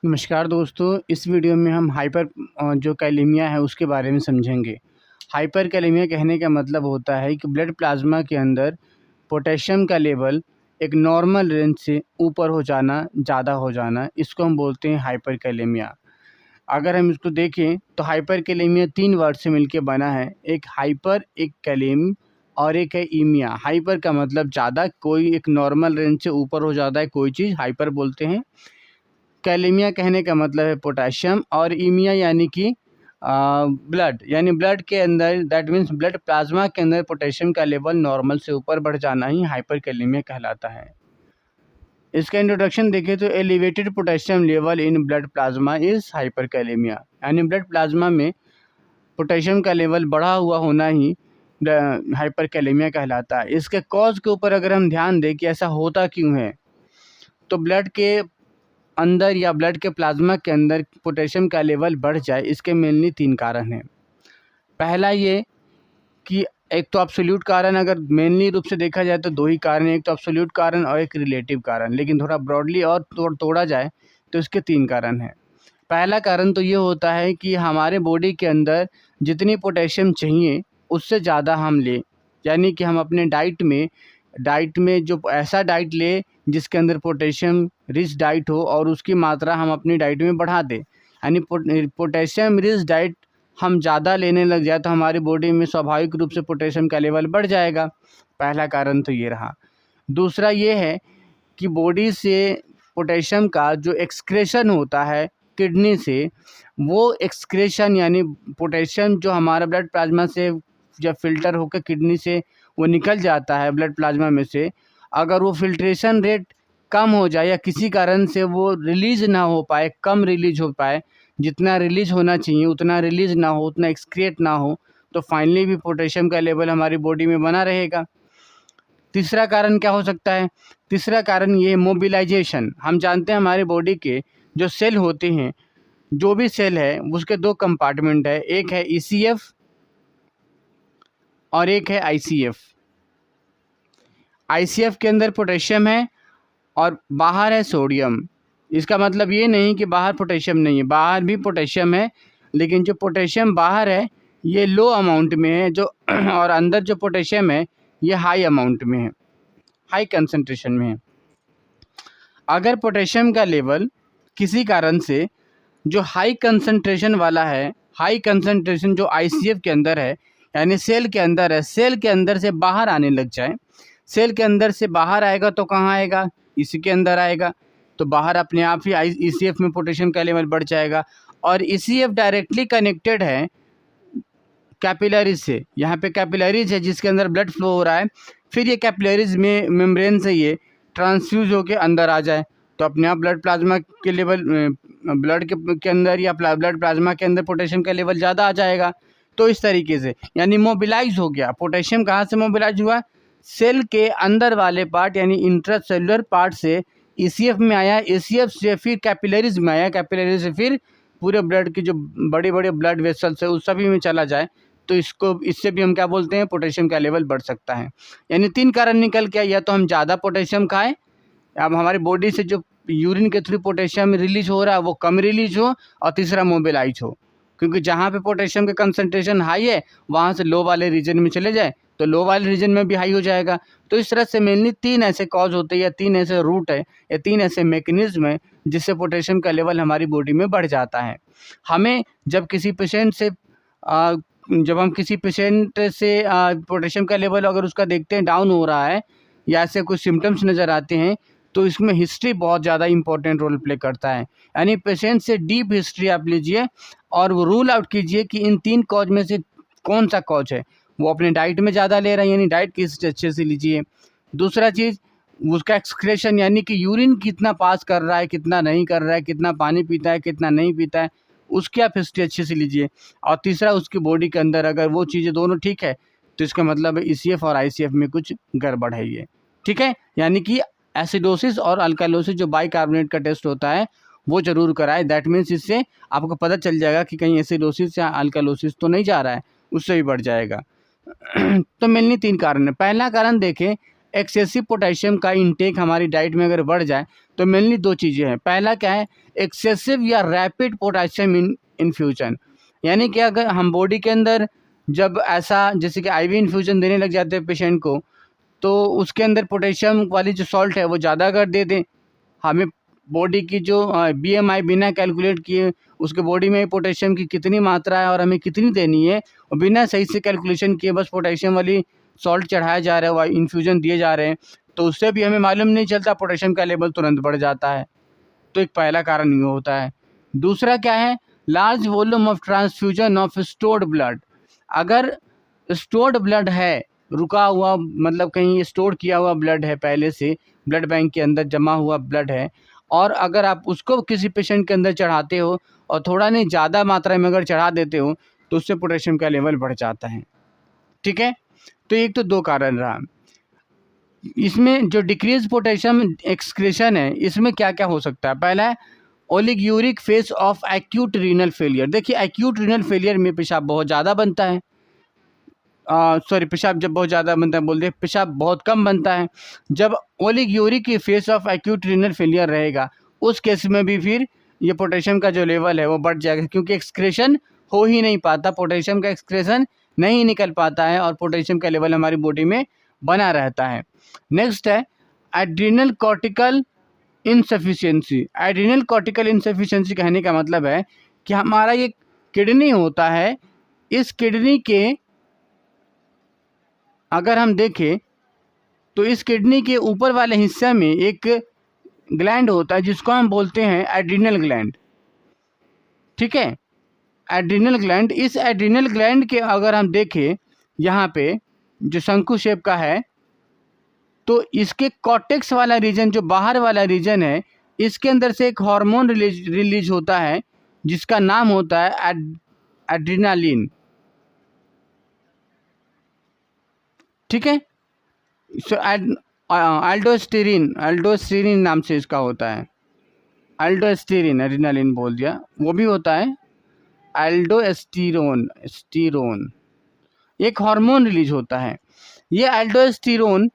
नमस्कार दोस्तों, इस वीडियो में हम हाइपर जो कैलेमिया है उसके बारे में समझेंगे। हाइपर कैलेमिया कहने का मतलब होता है कि ब्लड प्लाज्मा के अंदर पोटेशियम का लेवल एक नॉर्मल रेंज से ऊपर हो जाना, ज़्यादा हो जाना, इसको हम बोलते हैं हाइपर कैलेमिया। अगर हम इसको देखें तो हाइपर कैलेमिया 3 वर्ड से मिलके बना है, एक हाइपर, एक कैलेम और एक है ईमिया। हाइपर का मतलब ज़्यादा, कोई एक नॉर्मल रेंज से ऊपर हो जाता है कोई चीज़, हाइपर बोलते हैं। कैलेमिया कहने का मतलब है पोटेशियम, और ईमिया यानी कि ब्लड, यानी ब्लड के अंदर, दैट मीन्स ब्लड प्लाज्मा के अंदर पोटेशियम का लेवल नॉर्मल से ऊपर बढ़ जाना ही हाइपर कैलेमिया कहलाता है। इसका इंट्रोडक्शन देखें तो elevated potassium level in blood plasma is hyper kalaemia, यानी ब्लड प्लाज्मा में पोटेशियम का लेवल बढ़ा हुआ होना ही हाइपर कैलेमिया कहलाता है। इसके कॉज के ऊपर अगर हम ध्यान दें कि ऐसा होता क्यों है, तो ब्लड के अंदर या ब्लड के प्लाज्मा के अंदर पोटेशियम का लेवल बढ़ जाए, इसके मेनली 3 कारण हैं। पहला ये कि एक तो एब्सोल्यूट कारण, अगर मेनली रूप से देखा जाए तो 2 ही कारण हैं, एक तो एब्सोल्यूट कारण और एक रिलेटिव कारण, लेकिन थोड़ा ब्रॉडली और तोड़ा जाए तो इसके 3 कारण हैं। पहला कारण तो ये होता है कि हमारे बॉडी के अंदर जितनी पोटेशियम चाहिए उससे ज़्यादा हम लें, यानी कि हम अपने डाइट में जो ऐसा डाइट ले जिसके अंदर पोटेशियम रिच डाइट हो और उसकी मात्रा हम अपनी डाइट में बढ़ा दें। यानी पोटेशियम रिच डाइट हम ज़्यादा लेने लग जाए तो हमारी बॉडी में स्वाभाविक रूप से पोटेशियम का लेवल बढ़ जाएगा। पहला कारण तो ये रहा। दूसरा ये है कि बॉडी से पोटेशियम का जो एक्सक्रेशन होता है किडनी से, वो एक्सक्रेशन यानी पोटेशियम जो हमारा ब्लड प्लाज्मा से जब फिल्टर होकर किडनी से वो निकल जाता है ब्लड प्लाज्मा में से, अगर वो फिल्ट्रेशन रेट कम हो जाए या किसी कारण से वो रिलीज़ ना हो पाए, कम रिलीज़ हो पाए, जितना रिलीज़ होना चाहिए उतना रिलीज़ ना हो, उतना एक्सक्रिएट ना हो, तो फाइनली भी पोटेशियम का लेवल हमारी बॉडी में बना रहेगा। तीसरा कारण क्या हो सकता है? तीसरा कारण ये मोबिलाइजेशन। हम जानते हैं हमारे बॉडी के जो सेल होते हैं, जो भी सेल है उसके 2 कंपार्टमेंट है, एक है ईसीएफ और एक है आईसीएफ। आईसीएफ के अंदर पोटेशियम है और बाहर है सोडियम। इसका मतलब ये नहीं कि बाहर पोटेशियम नहीं है, बाहर भी पोटेशियम है, लेकिन जो पोटेशियम बाहर है ये लो अमाउंट में है, जो और अंदर जो पोटेशियम है ये हाई अमाउंट में है, हाई कंसंट्रेशन में है। अगर पोटेशियम का लेवल किसी कारण से जो हाई कंसंट्रेशन वाला है, हाई कंसंट्रेशन जो आईसीएफ के अंदर है, यानी सेल के अंदर है, सेल के अंदर से बाहर आने लग जाए, सेल के अंदर से बाहर आएगा तो कहाँ आएगा? इसी के अंदर आएगा, तो बाहर अपने आप ही ईसीएफ में पोटेशियम का लेवल बढ़ जाएगा। और ईसीएफ डायरेक्टली कनेक्टेड है कैपिलरीज से। यहाँ पे कैपिलरीज है जिसके अंदर ब्लड फ्लो हो रहा है, फिर ये कैपिलरीज में मेम्ब्रेन से ये ट्रांसफ्यूज होकर अंदर आ जाए, तो अपने आप ब्लड प्लाज्मा के लेवल, ब्लड के अंदर या ब्लड प्लाज्मा के अंदर पोटेशियम का लेवल ज़्यादा आ जाएगा। तो इस तरीके से यानी मोबिलाइज हो गया। पोटेशियम कहाँ से मोबिलाइज हुआ? सेल के अंदर वाले पार्ट यानी इंट्रासेलुलर पार्ट से ईसीएफ में आया, ईसीएफ से फिर कैपिलरीज में आया, कैपिलरीज से फिर पूरे ब्लड के जो बड़े बड़े ब्लड वेसल्स है उस सभी में चला जाए, तो इससे भी हम क्या बोलते हैं? पोटेशियम का लेवल बढ़ सकता है। यानी 3 कारण निकल के, या तो हम ज़्यादा पोटेशियम खाएं, अब हमारी बॉडी से जो यूरिन के थ्रू पोटेशियम रिलीज हो रहा है वो कम रिलीज हो, और तीसरा मोबिलाइज हो, क्योंकि जहाँ पे पोटेशियम का कंसंट्रेशन हाई है वहाँ से लो वाले रीजन में चले जाए तो लो वाले रीजन में भी हाई हो जाएगा। तो इस तरह से मेनली 3 ऐसे कॉज होते हैं, या 3 ऐसे रूट है, या 3 ऐसे मैकेनिज्म है जिससे पोटेशियम का लेवल हमारी बॉडी में बढ़ जाता है। हमें जब हम किसी पेशेंट से पोटेशियम का लेवल अगर उसका देखते हैं डाउन हो रहा है या ऐसे कुछ सिम्टम्स नज़र आते हैं, तो इसमें हिस्ट्री बहुत ज़्यादा इंपॉर्टेंट रोल प्ले करता है। यानी पेशेंट से डीप हिस्ट्री आप लीजिए और वो रूल आउट कीजिए कि इन 3 कॉज में से कौन सा कॉज है। वो अपने डाइट में ज़्यादा ले रहा है, यानी डाइट की हिस्ट्री अच्छे से लीजिए। दूसरा चीज़, उसका एक्सक्रेशन यानी कि यूरिन कितना पास कर रहा है, कितना नहीं कर रहा है, कितना पानी पीता है, कितना नहीं पीता है, उसकी आप हिस्ट्री अच्छे से लीजिए। और तीसरा, उसकी बॉडी के अंदर अगर वो चीज़ें दोनों ठीक है तो इसका मतलब है ईसीएफ और आईसीएफ में कुछ गड़बड़ है ये, ठीक है। यानी कि एसिडोसिस और अल्कालोसिस जो बाइकार्बोनेट का टेस्ट होता है वो ज़रूर कराएं। दैट मीन्स इससे आपको पता चल जाएगा कि कहीं एसिडोसिस या अल्कालोसिस तो नहीं जा रहा है, उससे भी बढ़ जाएगा। तो मेनली 3 कारण है। पहला कारण देखें, एक्सेसिव पोटेशियम का इंटेक हमारी डाइट में अगर बढ़ जाए तो मेनली दो चीज़ें हैं। पहला क्या है, एक्सेसिव या रैपिड पोटेशियम इन्फ्यूजन, यानी कि अगर हम बॉडी के अंदर जब ऐसा जैसे कि आईवी इन्फ्यूजन देने लग जाते हैं पेशेंट को, तो उसके अंदर पोटेशियम वाली जो सॉल्ट है वो ज़्यादा कर दे दें, हमें बॉडी की जो बीएमआई बिना कैलकुलेट किए उसके बॉडी में पोटेशियम की कितनी मात्रा है और हमें कितनी देनी है, और बिना सही से कैलकुलेशन किए बस पोटेशियम वाली सॉल्ट चढ़ाया जा रहा है, इन्फ्यूजन दिए जा रहे हैं, तो उससे भी हमें मालूम नहीं चलता, पोटेशियम का लेवल तुरंत बढ़ जाता है। तो एक पहला कारण ये होता है। दूसरा क्या है, large volume of transfusion of stored blood. अगर स्टोर्ड ब्लड है, रुका हुआ मतलब कहीं स्टोर किया हुआ ब्लड है, पहले से ब्लड बैंक के अंदर जमा हुआ ब्लड है, और अगर आप उसको किसी पेशेंट के अंदर चढ़ाते हो और थोड़ा नहीं ज़्यादा मात्रा में अगर चढ़ा देते हो तो उससे पोटेशियम का लेवल बढ़ जाता है। ठीक है, तो एक तो दो कारण रहा। इसमें जो डिक्रीज पोटेशियम एक्सक्रीशन है, इसमें क्या क्या हो सकता है। पहला है oliguric phase of acute renal failure. देखिए एक्यूट रीनल फेलियर में पेशाब बहुत ज़्यादा बनता है, पेशाब जब बहुत ज़्यादा बनता है, बोलते हैं पेशाब बहुत कम बनता है। जब oliguric phase of acute renal failure रहेगा, उस केस में भी फिर ये पोटेशियम का जो लेवल है वो बढ़ जाएगा, क्योंकि एक्सक्रेशन हो ही नहीं पाता, पोटेशियम का एक्सक्रेशन नहीं निकल पाता है और पोटेशियम का लेवल हमारी बॉडी में बना रहता है। नेक्स्ट है adrenal cortical insufficiency. Adrenal cortical insufficiency कहने का मतलब है कि हमारा ये किडनी होता है, इस किडनी के अगर हम देखें तो इस किडनी के ऊपर वाले हिस्से में एक ग्लैंड होता है जिसको हम बोलते हैं एड्रीनल ग्लैंड। ठीक है, एड्रीनल ग्लैंड, इस एड्रीनल ग्लैंड के अगर हम देखें यहाँ पे जो शंकु शेप का है, तो इसके कॉर्टेक्स वाला रीजन, जो बाहर वाला रीजन है, इसके अंदर से एक हार्मोन रिलीज होता है जिसका नाम होता है एड्रीनालिन। ठीक है, सो एल्डोस्टेरिन नाम से इसका होता है, एल्डोस्टेरिन, एड्रीनालिन बोल दिया, वो भी होता है एल्डोस्टेरोन, एक हार्मोन रिलीज होता है। ये एल्डोस्टेरोन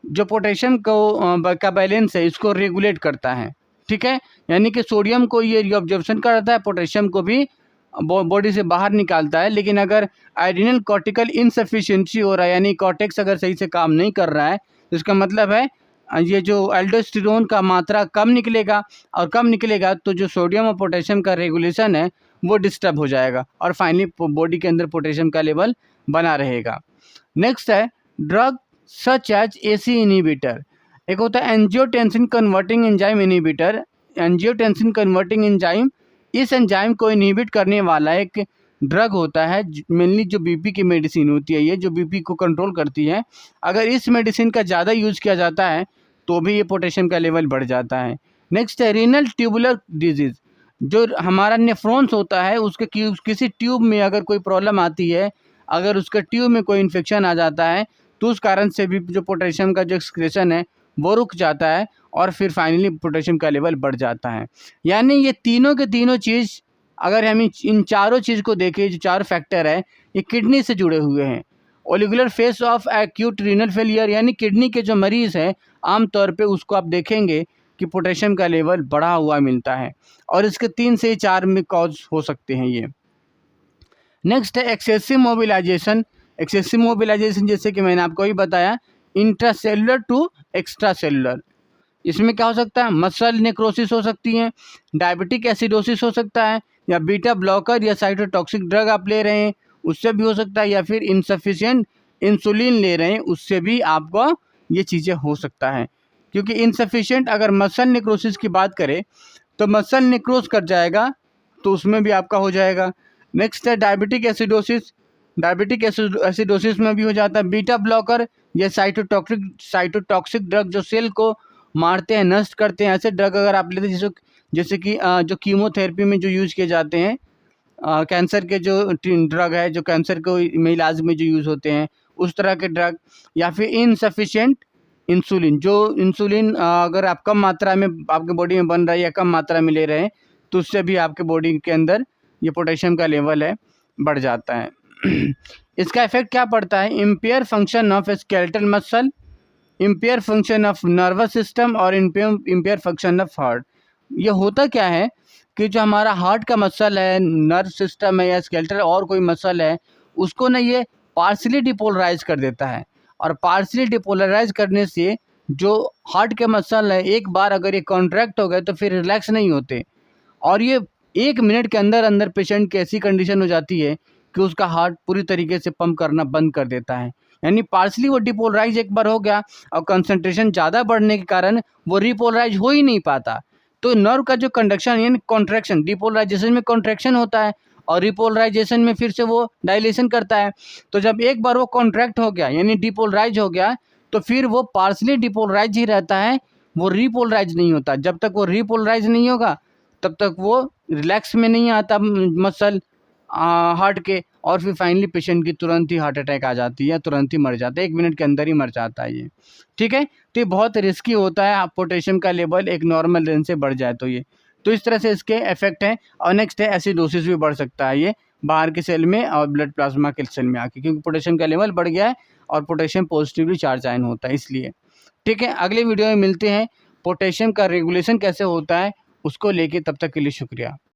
जो पोटेशियम को का बैलेंस है इसको रेगुलेट करता है। ठीक है, यानी कि सोडियम को ये रिअब्जॉर्प्शन करता है, पोटेशियम को भी बॉडी से बाहर निकालता है। लेकिन अगर एड्रीनल कॉर्टिकल इनसफिशिएंसी हो रहा है, यानी कॉर्टेक्स अगर सही से काम नहीं कर रहा है, तो इसका मतलब है ये जो एल्डोस्टेरोन का मात्रा कम निकलेगा, और कम निकलेगा तो जो सोडियम और पोटेशियम का रेगुलेशन है वो डिस्टर्ब हो जाएगा, और फाइनली बॉडी के अंदर पोटेशियम का लेवल बना रहेगा। नेक्स्ट है drug such as ACE inhibitor. एक होता है angiotensin converting enzyme inhibitor. Angiotensin converting enzyme, इस एंजाइम को इनहिबिट करने वाला एक ड्रग होता है, मेनली जो बीपी की मेडिसिन होती है, ये जो बीपी को कंट्रोल करती है। अगर इस मेडिसिन का ज़्यादा यूज़ किया जाता है तो भी ये पोटेशियम का लेवल बढ़ जाता है। नेक्स्ट है रीनल ट्यूबुलर डिजीज़। जो हमारा नेफ्रॉन्स होता है उसके किसी ट्यूब में अगर कोई प्रॉब्लम आती है, अगर उसके ट्यूब में कोई इन्फेक्शन आ जाता है, तो उस कारण से भी जो पोटेशियम का जो एक्सक्रेशन है वो रुक जाता है, और फिर फाइनली पोटेशियम का लेवल बढ़ जाता है। यानी ये तीनों के तीनों चीज़, अगर हम इन चारों चीज़ को देखें, जो चार फैक्टर है ये किडनी से जुड़े हुए हैं। Oliguric phase of acute renal failure, यानी किडनी के जो मरीज़ हैं आमतौर पे उसको आप देखेंगे कि पोटेशियम का लेवल बढ़ा हुआ मिलता है, और इसके 3 से 4 में कॉज हो सकते हैं ये। नेक्स्ट है एक्सेसिव मोबिलाइजेशन। एक्सेसिव मोबिलाइजेशन जैसे कि मैंने आपको ही बताया, इंट्रासेलुलर टू एक्स्ट्रा सेलुलर। इसमें क्या हो सकता है, मसल नेक्रोसिस हो सकती है, डायबिटिक एसिडोसिस हो सकता है, या बीटा ब्लॉकर या साइटोटॉक्सिक ड्रग आप ले रहे हैं उससे भी हो सकता है, या फिर इनसफिशिएंट इंसुलिन ले रहे हैं उससे भी आपको ये चीज़ें हो सकता है। क्योंकि इनसफिशिएंट, अगर मसल नेक्रोसिस की बात करें तो मसल नेक्रोस कर जाएगा तो उसमें भी आपका हो जाएगा। नेक्स्ट है डायबिटिक एसिडोसिस। डायबिटिक एसिडोसिस में भी हो जाता है। बीटा ब्लॉकर या साइटोटॉक्सिक ड्रग जो सेल को मारते हैं, नष्ट करते हैं, ऐसे ड्रग अगर आप लेते हैं जैसे कि जो कीमोथेरेपी में जो यूज़ किए जाते हैं, कैंसर के जो ड्रग है, जो कैंसर को में इलाज में जो यूज़ होते हैं उस तरह के ड्रग, या फिर इनसफिशिएंट इंसुलिन, जो इंसुलिन अगर आप कम मात्रा में आपके बॉडी में बन रहा है या कम मात्रा में ले रहे हैं तो उससे भी आपके बॉडी के अंदर ये पोटेशियम का लेवल है बढ़ जाता है। इसका इफेक्ट क्या पड़ता है, empire function of skeletal muscle, empire function of nervous system और इम्पेयर फंक्शन ऑफ हार्ट। ये होता क्या है कि जो हमारा हार्ट का मसल है, नर्व सिस्टम है या स्केलेटल और कोई मसल है, उसको ना ये पार्शियली डिपोलराइज कर देता है। और पार्शियली डिपोलराइज करने से जो हार्ट के मसल है, एक बार अगर ये कॉन्ट्रैक्ट हो गए तो फिर रिलैक्स नहीं होते, और ये 1 मिनट के अंदर अंदर पेशेंट की ऐसी कंडीशन हो जाती है कि उसका हार्ट पूरी तरीके से पंप करना बंद कर देता है। यानी पार्शियली वो डिपोलराइज एक बार हो गया और कंसंट्रेशन ज़्यादा बढ़ने के कारण वो रिपोलराइज हो ही नहीं पाता। तो नर्व का जो कंडक्शन यानी कॉन्ट्रैक्शन, डिपोलराइजेशन में कॉन्ट्रैक्शन होता है और रिपोलराइजेशन में फिर से वो डायलेशन करता है। तो जब एक बार वो कॉन्ट्रैक्ट हो गया यानी डिपोलराइज हो गया, तो फिर वो पार्शियली डिपोलराइज ही रहता है, वो रिपोलराइज नहीं होता। जब तक वो रिपोलराइज नहीं होगा तब तक वो रिलैक्स में नहीं आता मसल हार्ट के, और फिर फाइनली पेशेंट की तुरंत ही हार्ट अटैक आ जाती है, तुरंत ही मर जाता है, 1 मिनट के अंदर ही मर जाता है ये। ठीक है, तो ये बहुत रिस्की होता है, पोटेशियम का लेवल एक नॉर्मल रेंज से बढ़ जाए तो ये। तो इस तरह से इसके इफेक्ट हैं। और नेक्स्ट है एसिडोसिस भी बढ़ सकता है ये बाहर के सेल में और ब्लड प्लाज्मा के सेल में आके, क्योंकि पोटेशियम का लेवल बढ़ गया है और पोटेशियम पॉजिटिवली चार्ज आयन होता है इसलिए। ठीक है, अगले वीडियो में मिलते हैं। पोटेशियम का रेगुलेशन कैसे होता है उसको लेके, तब तक के लिए शुक्रिया।